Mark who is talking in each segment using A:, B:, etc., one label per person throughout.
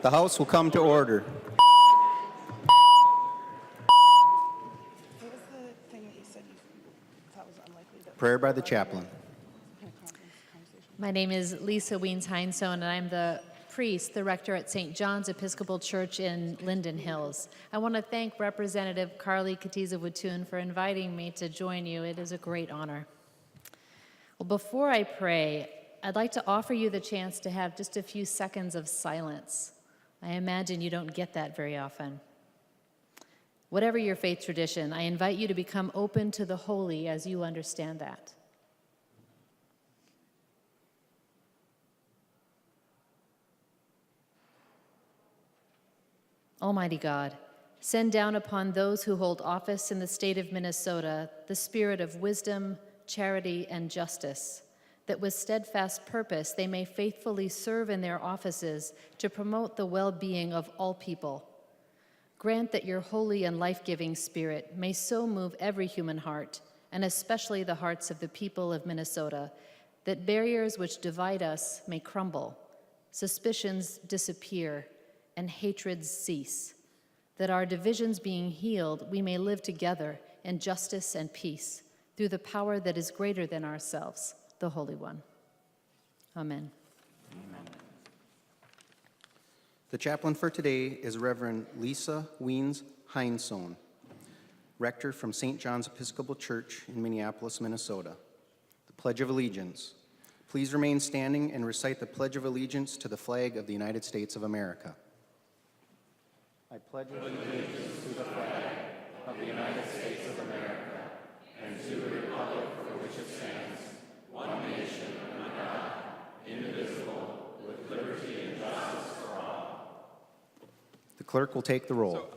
A: The House will come to order.
B: What was the thing that you said you thought was unlikely?
A: Prayer by the chaplain.
C: My name is Lisa Weens-Heinsohn, and I'm the priest, the rector at St. John's Episcopal Church in Linden Hills. I want to thank Representative Carly Katiza-Watoon for inviting me to join you. It is a great honor. Well, before I pray, I'd like to offer you the chance to have just a few seconds of silence. I imagine you don't get that very often. Whatever your faith tradition, I invite you to become open to the holy as you understand that. Almighty God, send down upon those who hold office in the state of Minnesota the spirit of wisdom, charity, and justice, that with steadfast purpose they may faithfully serve in their offices to promote the well-being of all people. Grant that your holy and life-giving spirit may so move every human heart, and especially the hearts of the people of Minnesota, that barriers which divide us may crumble, suspicions disappear, and hatreds cease, that our divisions being healed, we may live together in justice and peace through the power that is greater than ourselves, the Holy One. Amen.
A: Amen. The chaplain for today is Reverend Lisa Weens-Heinsohn, rector from St. John's Episcopal Church in Minneapolis, Minnesota. The Pledge of Allegiance. Please remain standing and recite the Pledge of Allegiance to the flag of the United States of America. I pledge allegiance to the flag of the United States of America and to the republic for which it stands, one nation under God, indivisible, with liberty and justice for all. The clerk will take the roll.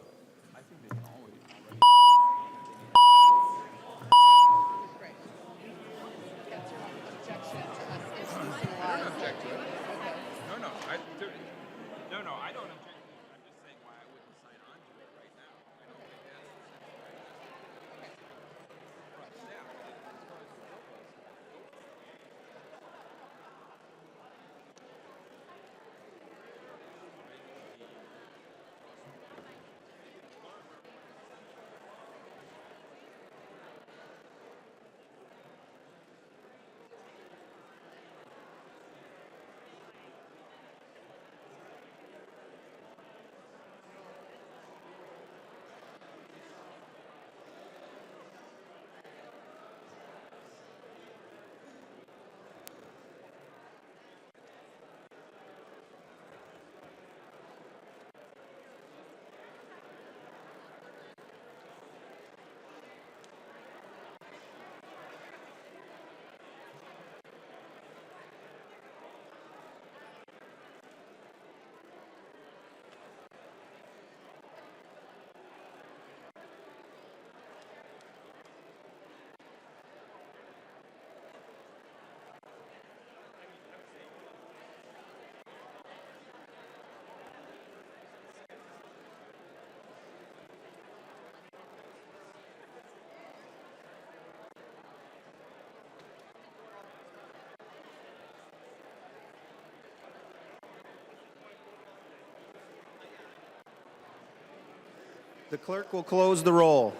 A: The clerk will close the roll.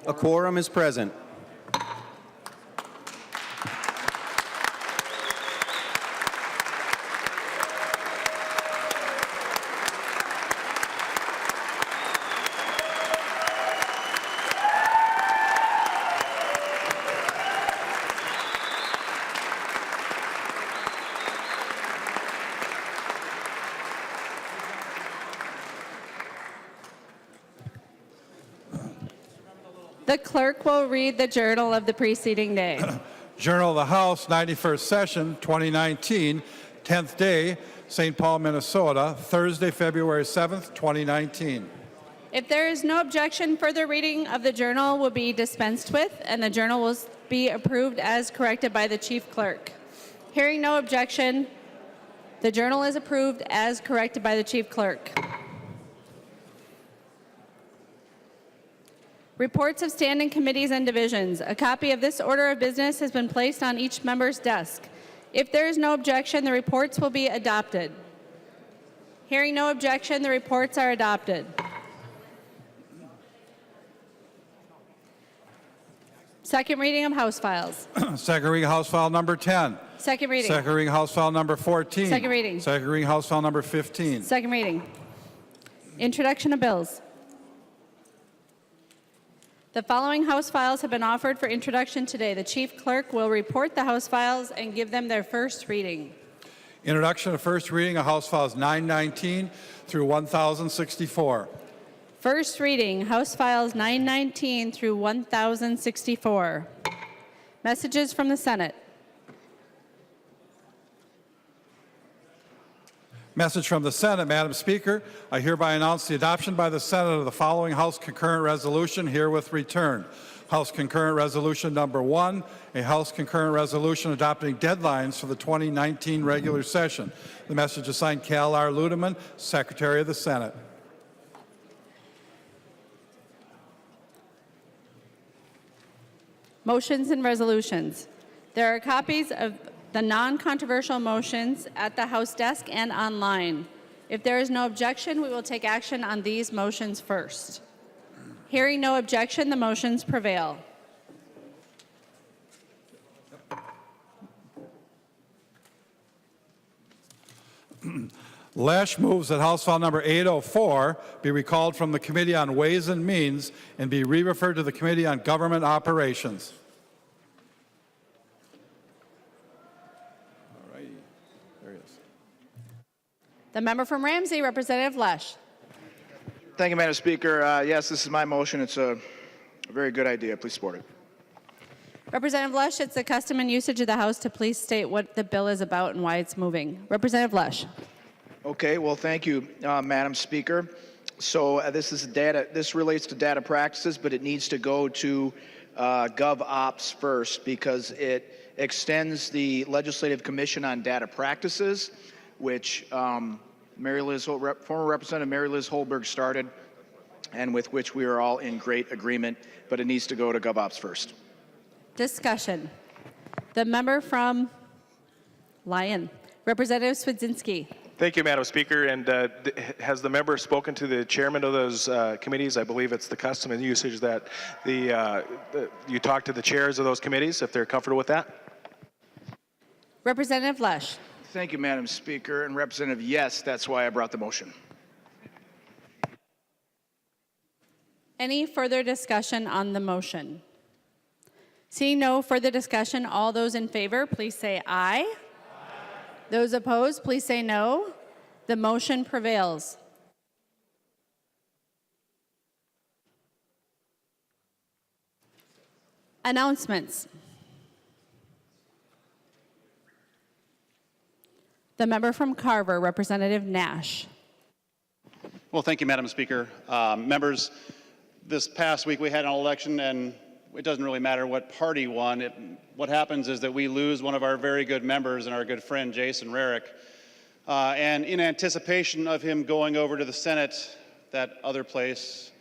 A: A quorum is present.
D: The clerk will read the journal of the preceding day.
E: Journal of the House, 91st Session, 2019, 10th day, St. Paul, Minnesota, Thursday, February 7th, 2019.
D: If there is no objection, further reading of the journal will be dispensed with, and the journal will be approved as corrected by the chief clerk. Hearing no objection, the journal is approved as corrected by the chief clerk. Reports of standing committees and divisions. A copy of this order of business has been placed on each member's desk. If there is no objection, the reports will be adopted. Hearing no objection, the reports are adopted. Second reading of House files.
E: Second reading House File number 10.
D: Second reading.
E: Second reading House File number 14.
D: Second reading.
E: Second reading House File number 15.
D: Second reading. Introduction of bills. The following House files have been offered for introduction today. The Chief Clerk will report the House files and give them their first reading.
E: Introduction of first reading of House Files 919 through 1064.
D: First reading, House Files 919 through 1064. Messages from the Senate.
E: Message from the Senate. Madam Speaker, I hereby announce the adoption by the Senate of the following House concurrent resolution herewith returned. House concurrent resolution number 1, a House concurrent resolution adopting deadlines for the 2019 regular session. The message is signed Cal R. Ludeman, Secretary of the Senate.
D: Motions and resolutions. There are copies of the non-controversial motions at the House desk and online. If there is no objection, we will take action on these motions first. Hearing no objection, the motions prevail.
E: Lesh moves that House File number 804 be recalled from the Committee on Ways and Means and be re-referred to the Committee on Government Operations. All righty. There he is.
D: The member from Ramsey, Representative Lesh.
F: Thank you, Madam Speaker. Yes, this is my motion. It's a very good idea. Please support it.
D: Representative Lesh, it's the custom and usage of the House to please state what the bill is about and why it's moving. Representative Lesh.
F: Okay, well, thank you, Madam Speaker. So this relates to data practices, but it needs to go to GovOps first because it extends the Legislative Commission on Data Practices, which former Representative Mary Liz Holberg started, and with which we are all in great agreement, but it needs to go to GovOps first.
D: Discussion. The member from Lyon, Representative Swedzinski.
G: Thank you, Madam Speaker. And has the member spoken to the chairman of those committees? I believe it's the custom and usage that you talk to the chairs of those committees, if they're comfortable with that.
D: Representative Lesh.
F: Thank you, Madam Speaker. And Representative, yes, that's why I brought the motion.
D: Any further discussion on the motion? Seeing no further discussion, all those in favor, please say aye. Aye. Those opposed, please say no. The motion prevails. Announcements. The member from Carver, Representative Nash.
H: Well, thank you, Madam Speaker. Members, this past week we had an election, and it doesn't really matter what party won. What happens is that we lose one of our very good members and our good friend, Jason Rarick. And in anticipation of him going over to the Senate, that other place,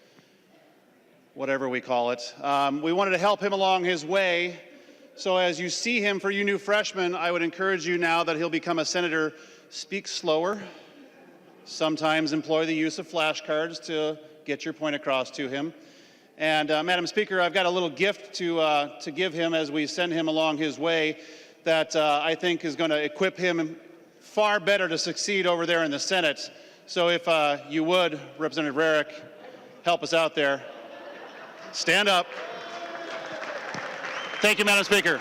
H: whatever we call it, we wanted to help him along his way. So as you see him, for you new freshmen, I would encourage you now that he'll become a senator, speak slower. Sometimes employ the use of flashcards to get your point across to him. And Madam Speaker, I've got a little gift to give him as we send him along his way that I think is going to equip him far better to succeed over there in the Senate. So if you would, Representative Rarick, help us out there. Stand up. Thank you, Madam Speaker.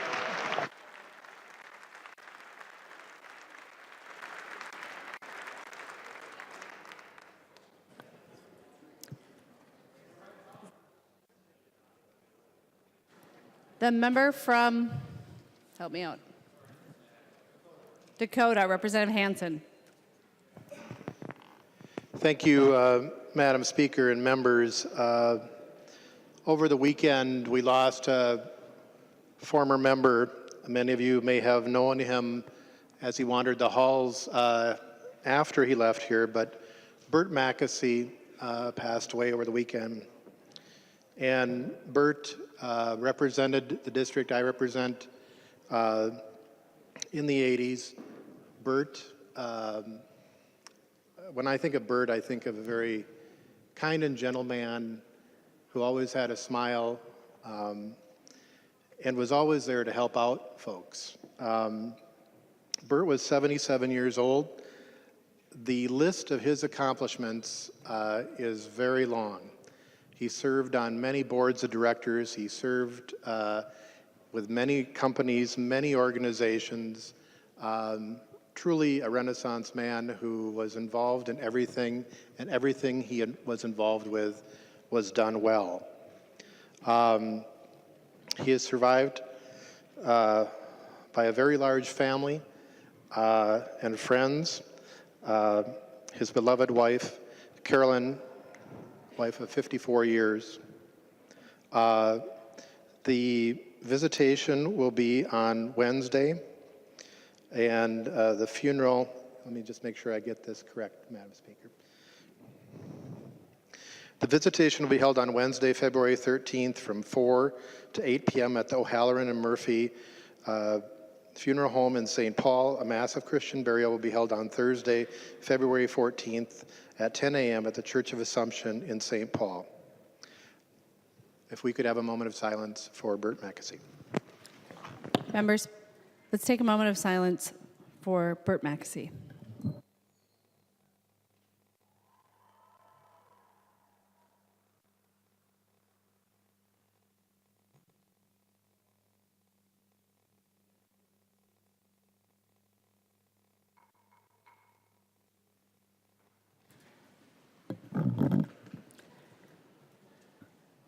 D: The member from, help me out, Dakota, Representative Hansen.
I: Thank you, Madam Speaker and members. Over the weekend, we lost a former member. Many of you may have known him as he wandered the halls after he left here, but Bert Mackesy passed away over the weekend. And Bert represented the district I represent in the 80s. Bert, when I think of Bert, I think of a very kind and gentle man who always had a smile and was always there to help out folks. Bert was 77 years old. The list of his accomplishments is very long. He served on many boards of directors. He served with many companies, many organizations. Truly a Renaissance man who was involved in everything, and everything he was involved with was done well. He is survived by a very large family and friends. His beloved wife, Carolyn, wife of 54 years. The visitation will be on Wednesday, and the funeral, let me just make sure I get this correct, Madam Speaker. The visitation will be held on Wednesday, February 13th from 4 to 8 p.m. at the O'Halloran and Murphy Funeral Home in St. Paul. A Mass of Christian burial will be held on Thursday, February 14th at 10 a.m. at the Church of Assumption in St. Paul. If we could have a moment of silence for Bert Mackesy.
D: Members, let's take a moment of silence for Bert Mackesy.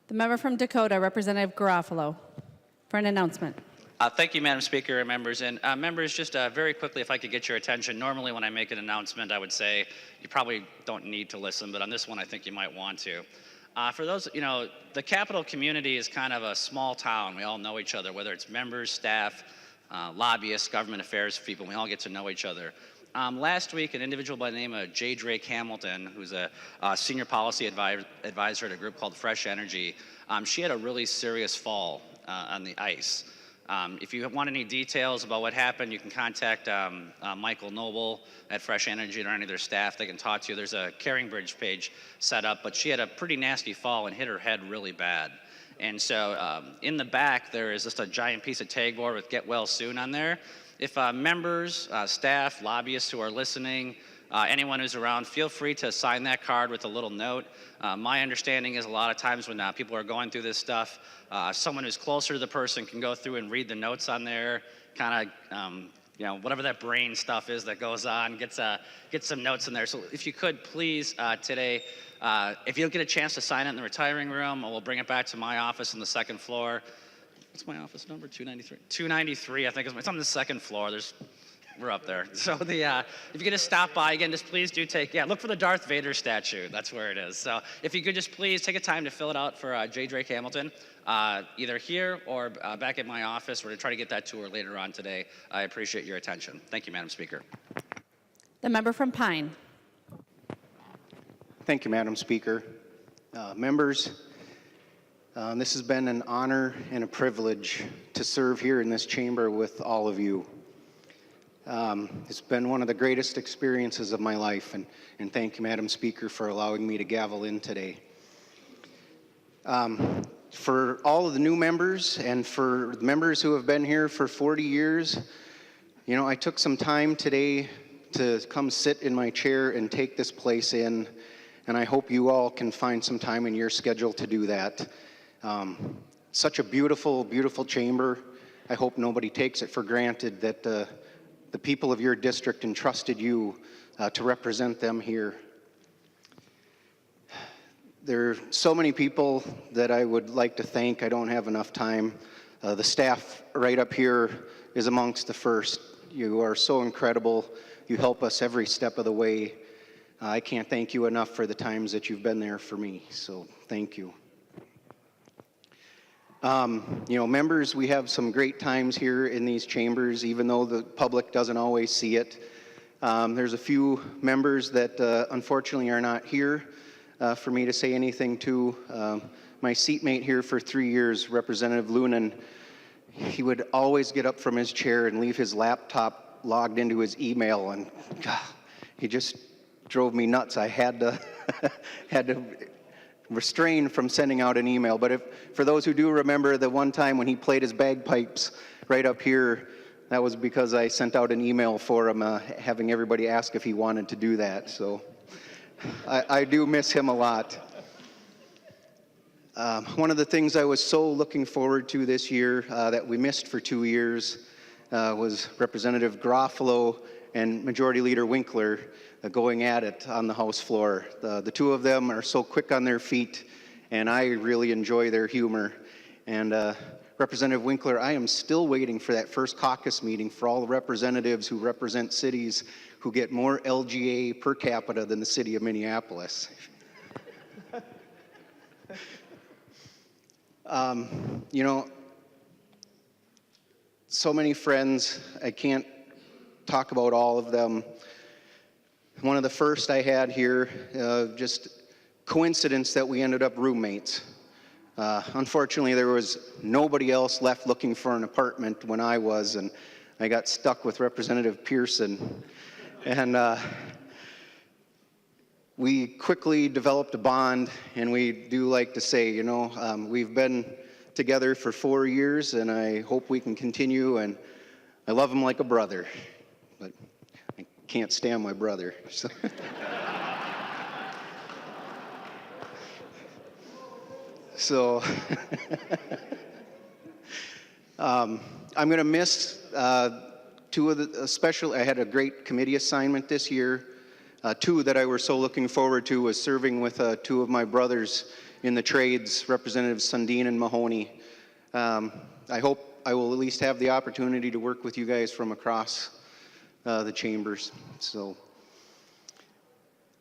D: The member from Dakota, Representative Garofalo, for an announcement.
J: Thank you, Madam Speaker and members. And members, just very quickly, if I could get your attention. Normally when I make an announcement, I would say you probably don't need to listen, but on this one, I think you might want to. For those, the Capital community is kind of a small town. We all know each other, whether it's members, staff, lobbyists, government affairs people. We all get to know each other. Last week, an individual by the name of J. Drake Hamilton, who's a senior policy advisor at a group called Fresh Energy, she had a really serious fall on the ice. If you want any details about what happened, you can contact Michael Noble at Fresh Energy or any of their staff. They can talk to you. There's a Caring Bridge page set up, but she had a pretty nasty fall and hit her head really bad. And so in the back, there is just a giant piece of tag board with Get Well Soon on there. If members, staff, lobbyists who are listening, anyone who's around, feel free to sign that card with a little note. My understanding is a lot of times when people are going through this stuff, someone who's closer to the person can go through and read the notes on there, kind of, whatever that brain stuff is that goes on, get some notes in there. So if you could, please, today, if you don't get a chance to sign it in the retiring room, we'll bring it back to my office on the second floor. What's my office number? 293. 293, I think it's on the second floor. We're up there. So if you could just stop by again, just please do look for the Darth Vader statue. That's where it is. So if you could just please take a time to fill it out for J. Drake Hamilton, either here or back at my office. We're going to try to get that to her later on today. I appreciate your attention. Thank you, Madam Speaker.
D: The member from Pine.
A: Thank you, Madam Speaker. Members, this has been an honor and a privilege to serve here in this chamber with all of you. It's been one of the greatest experiences of my life, and thank you, Madam Speaker, for allowing me to gavel in today. For all of the new members and for members who have been here for 40 years, I took some time today to come sit in my chair and take this place in, and I hope you all can find some time in your schedule to do that. Such a beautiful, beautiful chamber. I hope nobody takes it for granted that the people of your district entrusted you to represent them here. There are so many people that I would like to thank. I don't have enough time. The staff right up here is amongst the first. You are so incredible. You help us every step of the way. I can't thank you enough for the times that you've been there for me, so thank you. Members, we have some great times here in these chambers, even though the public doesn't always see it. There's a few members that unfortunately are not here for me to say anything to, my seatmate here for 3 years, Representative Lunan, he would always get up from his chair and leave his laptop logged into his email, and he just drove me nuts. I had to had to restrain from sending out an email. But for those who do remember the one time when he played his bagpipes right up here, that was because I sent out an email for him, having everybody ask if he wanted to do that. So I do miss him a lot. One of the things I was so looking forward to this year that we missed for 2 years was Representative Garofalo and Majority Leader Winkler going at it on the House floor. The two of them are so quick on their feet, and I really enjoy their humor. And Representative Winkler, I am still waiting for that first caucus meeting for all the representatives who represent cities who get more LGA per capita than the city of Minneapolis. You know, so many friends, I can't talk about all of them. One of the first I had here, just coincidence that we ended up roommates. Unfortunately, there was nobody else left looking for an apartment when I was, and I got stuck with Representative Pearson. And we quickly developed a bond, and we do like to say, you know, we've been together for 4 years, and I hope we can continue, and I love him like a brother, but I can't stand my brother. So. So I'm going to miss two of the special. I had a great committee assignment this year. Two that I were so looking forward to was serving with two of my brothers in the trades, Representatives Sundin and Mahoney. I hope I will at least have the opportunity to work with you guys from across the chambers. So.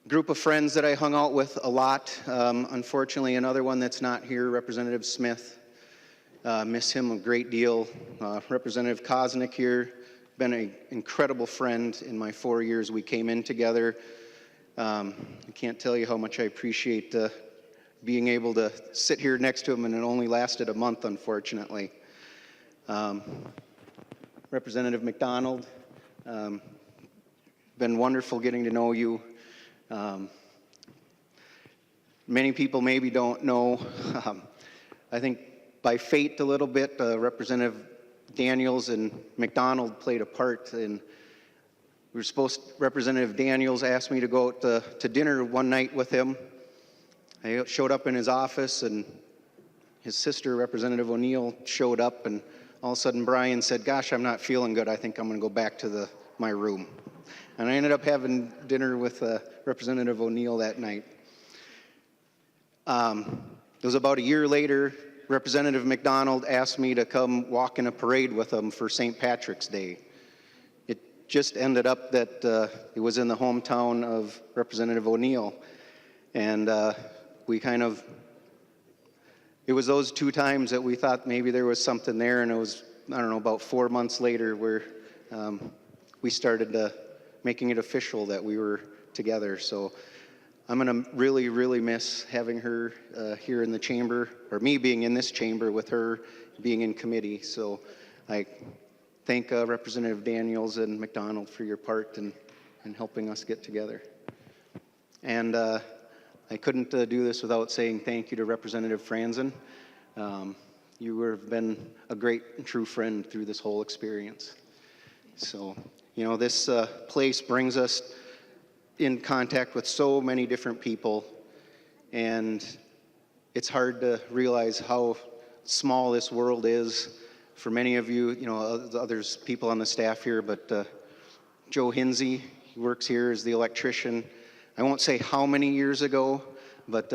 A: Group of friends that I hung out with a lot. Unfortunately, another one that's not here, Representative Smith. Miss him a great deal. Representative Koznick here, been an incredible friend in my 4 years we came in together. I can't tell you how much I appreciate being able to sit here next to him, and it only lasted a month, unfortunately. Representative McDonald, been wonderful getting to know you. Many people maybe don't know, I think by fate a little bit, Representative Daniels and McDonald played a part, and Representative Daniels asked me to go out to dinner one night with him. I showed up in his office, and his sister, Representative O'Neill, showed up, and all of a sudden Brian said, "Gosh, I'm not feeling good. I think I'm going to go back to my room." And I ended up having dinner with Representative O'Neill that night. It was about a year later, Representative McDonald asked me to come walk in a parade with him for St. Patrick's Day. It just ended up that it was in the hometown of Representative O'Neill. And it was those 2 times that we thought maybe there was something there, and it was, I don't know, about 4 months later where we started making it official that we were together. So I'm going to really, really miss having her here in the chamber, or me being in this chamber with her being in committee. So I thank Representative Daniels and McDonald for your part in helping us get together. And I couldn't do this without saying thank you to Representative Franzen. You have been a great and true friend through this whole experience. So, you know, this place brings us in contact with so many different people, and it's hard to realize how small this world is. For many of you, you know, others people on the staff here, but Joe Hinsey, he works here as the electrician. I won't say how many years ago, but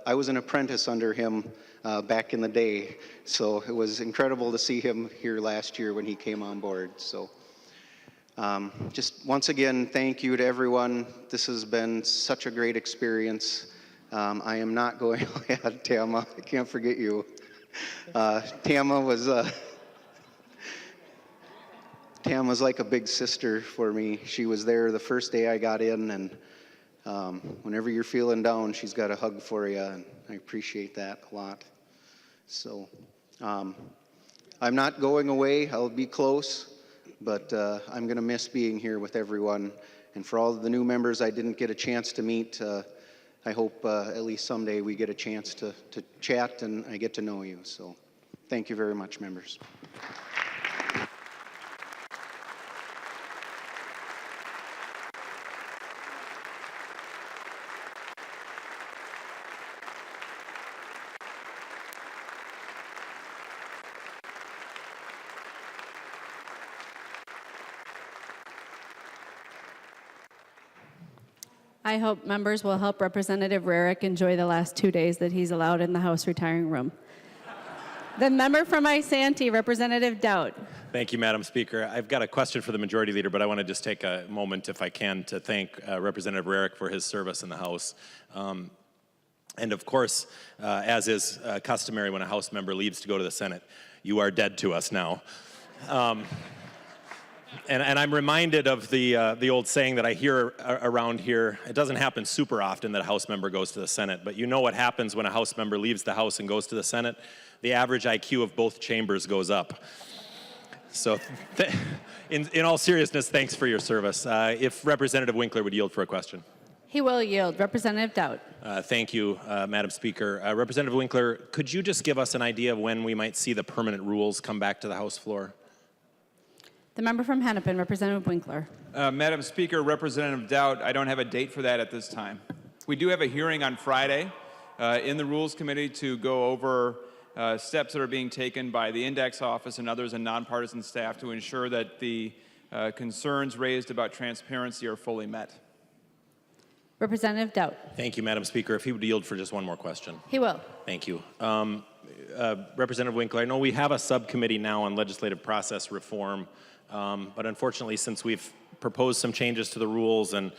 A: I was an apprentice under him back in the day. So it was incredible to see him here last year when he came on board. So just once again, thank you to everyone. This has been such a great experience. I am not going, Tama, I can't forget you. Tama was Tama's like a big sister for me. She was there the first day I got in, and whenever you're feeling down, she's got a hug for you, and I appreciate that a lot. So I'm not going away. I'll be close, but I'm going to miss being here with everyone. And for all of the new members I didn't get a chance to meet, I hope at least someday we get a chance to chat and I get to know you. So thank you very much, members.
D: I hope members will help Representative Rarick enjoy the last 2 days that he's allowed in the House retiring room. The member from Isanti, Representative Dowd.
K: Thank you, Madam Speaker. I've got a question for the Majority Leader, but I want to just take a moment, if I can, to thank Representative Rarick for his service in the House. And of course, as is customary when a House member leaves to go to the Senate, you are dead to us now. And I'm reminded of the old saying that I hear around here. It doesn't happen super often that a House member goes to the Senate, but you know what happens when a House member leaves the House and goes to the Senate? The average IQ of both chambers goes up. So in all seriousness, thanks for your service. If Representative Winkler would yield for a question.
D: He will yield. Representative Dowd.
K: Thank you, Madam Speaker. Representative Winkler, could you just give us an idea of when we might see the permanent rules come back to the House floor?
D: The member from Hennepin, Representative Winkler.
L: Madam Speaker, Representative Dowd, I don't have a date for that at this time. We do have a hearing on Friday in the Rules Committee to go over steps that are being taken by the Index Office and others and nonpartisan staff to ensure that the concerns raised about transparency are fully met.
D: Representative Dowd.
K: Thank you, Madam Speaker. If he would yield for just one more question.
D: He will.
K: Thank you. Representative Winkler, I know we have a subcommittee now on legislative process reform, but unfortunately, since we've proposed some changes to the rules and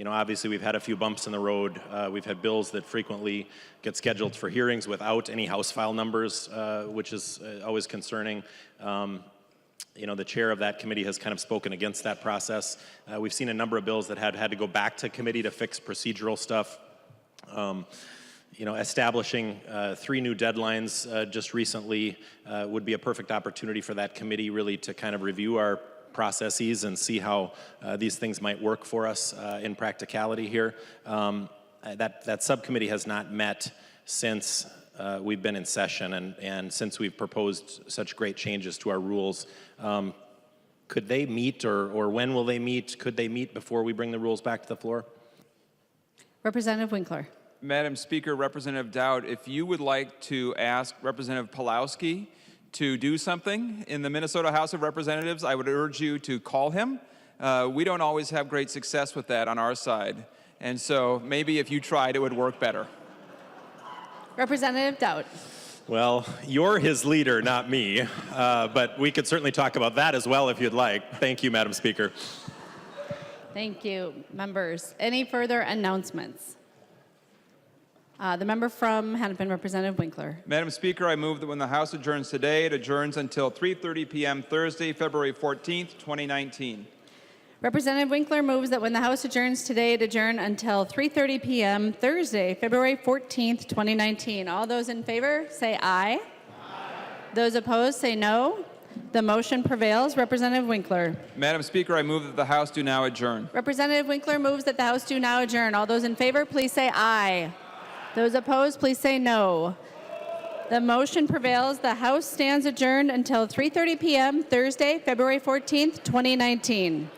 K: obviously we've had a few bumps in the road, we've had bills that frequently get scheduled for hearings without any House file numbers, which is always concerning. The chair of that committee has kind of spoken against that process. We've seen a number of bills that had to go back to committee to fix procedural stuff. Establishing 3 new deadlines just recently would be a perfect opportunity for that committee really to kind of review our processes and see how these things might work for us in practicality here. That subcommittee has not met since we've been in session and since we've proposed such great changes to our rules. Could they meet or when will they meet? Could they meet before we bring the rules back to the floor?
D: Representative Winkler.
L: Madam Speaker, Representative Dowd, if you would like to ask Representative Pawlowski to do something in the Minnesota House of Representatives, I would urge you to call him. We don't always have great success with that on our side. And so maybe if you tried, it would work better.
D: Representative Dowd.
K: Well, you're his leader, not me, but we could certainly talk about that as well if you'd like. Thank you, Madam Speaker.
D: Thank you, members. Any further announcements? The member from Hennepin, Representative Winkler.
L: Madam Speaker, I move that when the House adjourns today, it adjourns until 3:30 p.m. Thursday, February 14th, 2019.
D: Representative Winkler moves that when the House adjourns today, it adjourn until 3:30 p.m. Thursday, February 14th, 2019. All those in favor, say aye. Aye. Those opposed, say no. The motion prevails. Representative Winkler.
L: Madam Speaker, I move that the House do now adjourn.
D: Representative Winkler moves that the House do now adjourn. All those in favor, please say aye. Those opposed, please say no. The motion prevails. The House stands adjourned until 3:30 p.m. Thursday, February 14th, 2019.